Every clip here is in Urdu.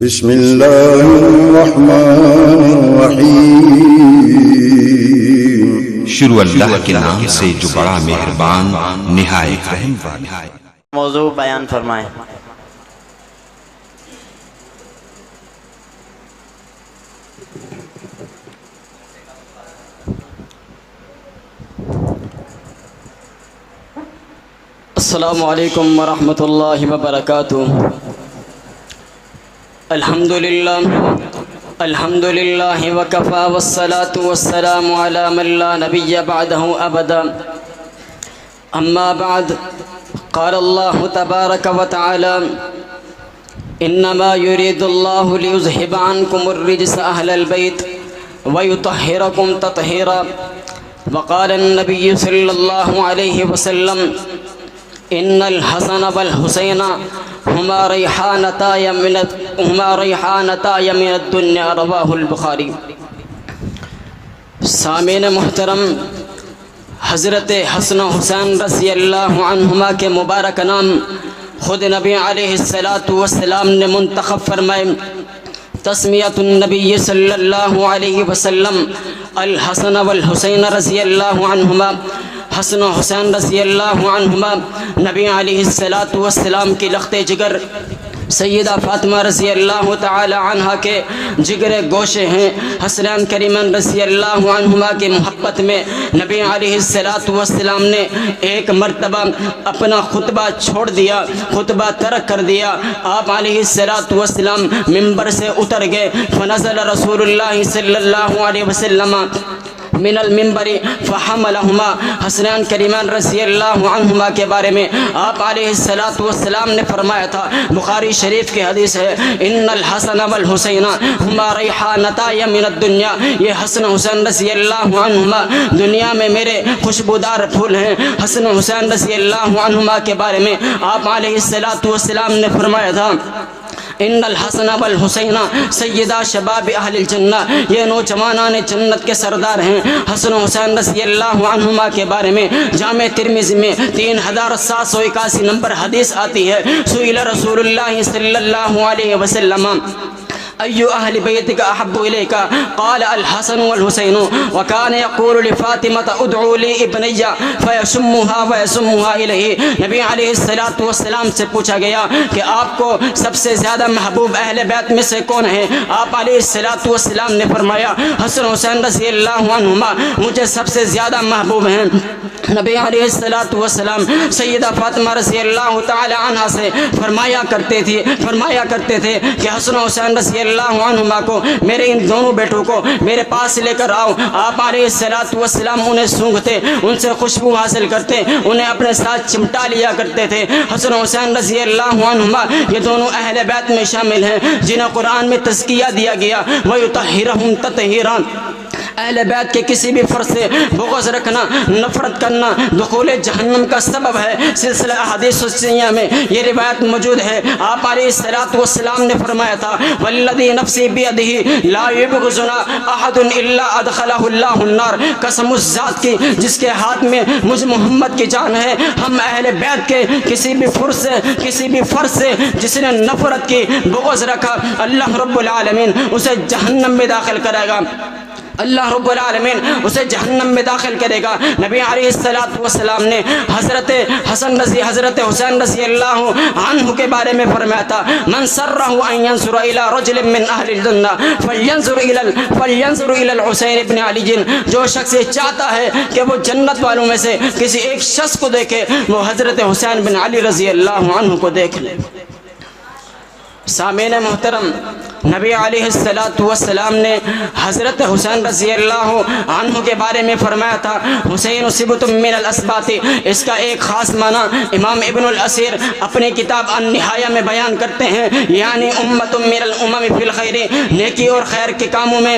بسم اللہ الرحمن الرحیم۔ شروع اللہ کے نام سے جو بڑا مہربان نہایت رحم والا۔ موضوع بیان فرمائیں۔ السلام علیکم ورحمۃ اللہ وبرکاتہ۔ الحمدللہ وکفی والصلاة والسلام علی من لا نبی بعدہ ابدا۔ اما بعد، قال اللہ تبارک وتعالی: انما یرید اللہ لیذہب عنکم الرجس اہل البیت ویطہرکم تطہیرا۔ وقال النبی صلی اللہ علیہ وسلم: ان الحسن والحسین ہما ریحانتای من الدنیا، رواہ البخاری۔ سامعین محترم، حضرت حسن و حسین رضی اللہ عنہما کے مبارک نام خود نبی علیہ السلام نے منتخب فرمائے۔ تسمیت النبی صلی اللہ علیہ وسلم الحسن والحسین رضی اللہ عنہما، حسن و حسین رضی اللہ عنہما نبی علیہ السلام کی لخت جگر سیدہ فاطمہ رضی اللہ تعالی عنہ کے جگر گوشے ہیں۔ حسنین کریمین رضی اللہ عنہما کی محبت میں نبی علیہ السلام نے ایک مرتبہ اپنا خطبہ چھوڑ دیا، خطبہ ترک کر دیا۔ آپ علیہ السلام ممبر سے اتر گئے۔ فنزل رسول اللہ صلی اللہ علیہ وسلم من المنبر فحملہما۔ حسنین کریمان رضی اللہ عنہما کے بارے میں آپ علیہ السلام نے فرمایا تھا، بخاری شریف کی حدیث ہے: ان الحسن والحسین ہما ریحانتای من الدنیا۔ یہ حسن حسین رضی اللہ عنہما دنیا میں میرے خوشبودار پھول ہیں۔ حسن حسین رضی اللہ عنہما کے بارے میں آپ علیہ السلام نے فرمایا تھا: ان الحسن والحسین سیدہ شباب اہل الجنہ۔ یہ نوجوانان جنت کے سردار ہیں۔ حسن و حسین رضی اللہ عنہما کے بارے میں جامع ترمذی میں 3781 نمبر حدیث آتی ہے: سئل رسول اللہ صلی اللہ علیہ وسلم: أي أهل بيتك أحب إليك؟ قال الحسن والحسين، وكان يقول لفاطمة ادعوا لي ابني فيشمها ويسمها إليه۔ نبی علیہ السلام سے پوچھا گیا کہ آپ کو سب سے زیادہ محبوب اہل بیت میں سے کون ہے؟ آپ علیہ السلام نے فرمایا: حسن حسین رضی اللہ عنہما مجھے سب سے زیادہ محبوب ہیں۔ نبی علیہ السلام سیدہ فاطمہ رضی اللہ تعالی عنہ سے فرمایا کرتے تھے کہ حسن حسین رضی اللہ عنہما کو، میرے ان دونوں بیٹوں کو میرے پاس لے کر آؤ۔ آپ علیہ السلام انہیں سونگھتے، ان سے خوشبو حاصل کرتے، انہیں اپنے ساتھ چمٹا لیا کرتے تھے۔ حسن حسین رضی اللہ عنہما یہ دونوں اہل بیت میں شامل ہیں جنہیں قرآن میں تزکیہ دیا گیا: وَيُطَهِّرَهُمْ تَطْهِيرًا۔ اہل بیت کے کسی بھی فرد سے بغض رکھنا، نفرت کرنا دخول جہنم کا سبب ہے۔ سلسلہ احادیث السیہ میں یہ روایت موجود ہے۔ آپ علیہ السلام نے فرمایا تھا: والذی نفسی بیدہ لا یبغضنا احد الا ادخلہ اللہ النار۔ قسم اس ذات کی جس کے ہاتھ میں مجھ محمد کی جان ہے، ہم اہل بیت کے کسی بھی فرد سے جس نے نفرت کی، بغض رکھا، اللہ رب العالمین اسے جہنم میں داخل کرے گا، اللہ رب العالمین اسے جہنم میں داخل کرے گا۔ نبی علیہ السلام نے حضرت حسین رضی اللہ عنہ کے بارے میں فرمایا تھا: من سرہ ان ینظر الی رجل من اہل الجنہ فلینظر الی الحسین بن علی۔ جو شخص چاہتا ہے کہ وہ جنت والوں میں سے کسی ایک شخص کو دیکھے، وہ حضرت حسین بن علی رضی اللہ عنہ کو دیکھ لے۔ سامعین محترم، نبی علیہ السلام نے حضرت حسین رضی اللہ عنہ کے بارے میں فرمایا تھا: حسین صبت من الاسباط۔ اس کا ایک خاص معنی امام ابن الاسیر اپنی کتاب النہایہ میں بیان کرتے ہیں، یعنی امت من الامم فی الخیر، نیکی اور خیر کے کاموں میں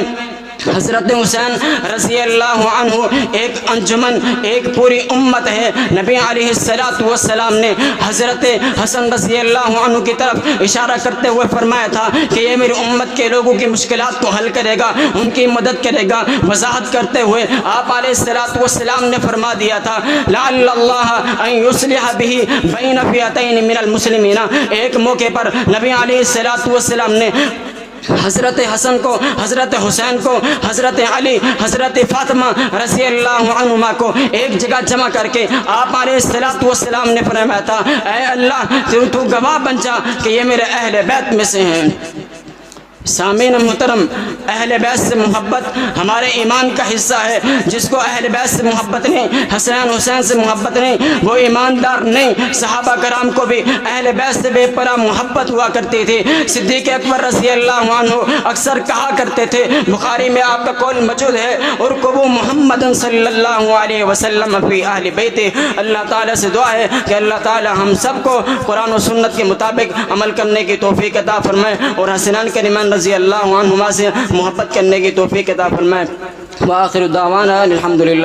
حضرت حسین رضی اللہ عنہ ایک انجمن، ایک پوری امت ہے۔ نبی علیہ السلام نے حضرت حسن رضی اللہ عنہ کی طرف اشارہ کرتے ہوئے فرمایا تھا کہ یہ میری امت کے لوگوں کی مشکلات کو حل کرے گا، ان کی مدد کرے گا۔ وضاحت کرتے ہوئے آپ علیہ السلام نے فرما دیا تھا لعل اللہ ان یصلح به بین فئتین من المسلمین۔ ایک موقع پر نبی علیہ السلام نے حضرت حسن کو، حضرت حسین کو، حضرت علی، حضرت فاطمہ رضی اللہ عنہما کو ایک جگہ جمع کر کے آپ علیہ السلام نے فرمایا تھا اے اللہ تو گواہ بن جا کہ یہ میرے اہل بیت میں سے ہیں۔ سامعین محترم، اہل بیت سے محبت ہمارے ایمان کا حصہ ہے۔ جس کو اہل بیت سے محبت نہیں، حسین سے محبت نہیں، وہ ایماندار نہیں۔ صحابہ کرام کو بھی اہل بیت سے بے پناہ محبت ہوا کرتی تھی۔ صدیق اکبر رضی اللہ عنہ اکثر کہا کرتے تھے، بخاری میں آپ کا قول موجود ہے، ارکبوا محمد صلی اللہ علیہ وسلم فی اہل بیت۔ اللہ تعالیٰ سے دعا ہے کہ اللہ تعالیٰ ہم سب کو قرآن و سنت کے مطابق عمل کرنے کی توفیق عطا فرمائے اور حسنان کریمان رضی اللہ عنہما سے محبت کرنے کی توفیق عطا فرمائے۔ وآخر دعوانا الحمدللہ۔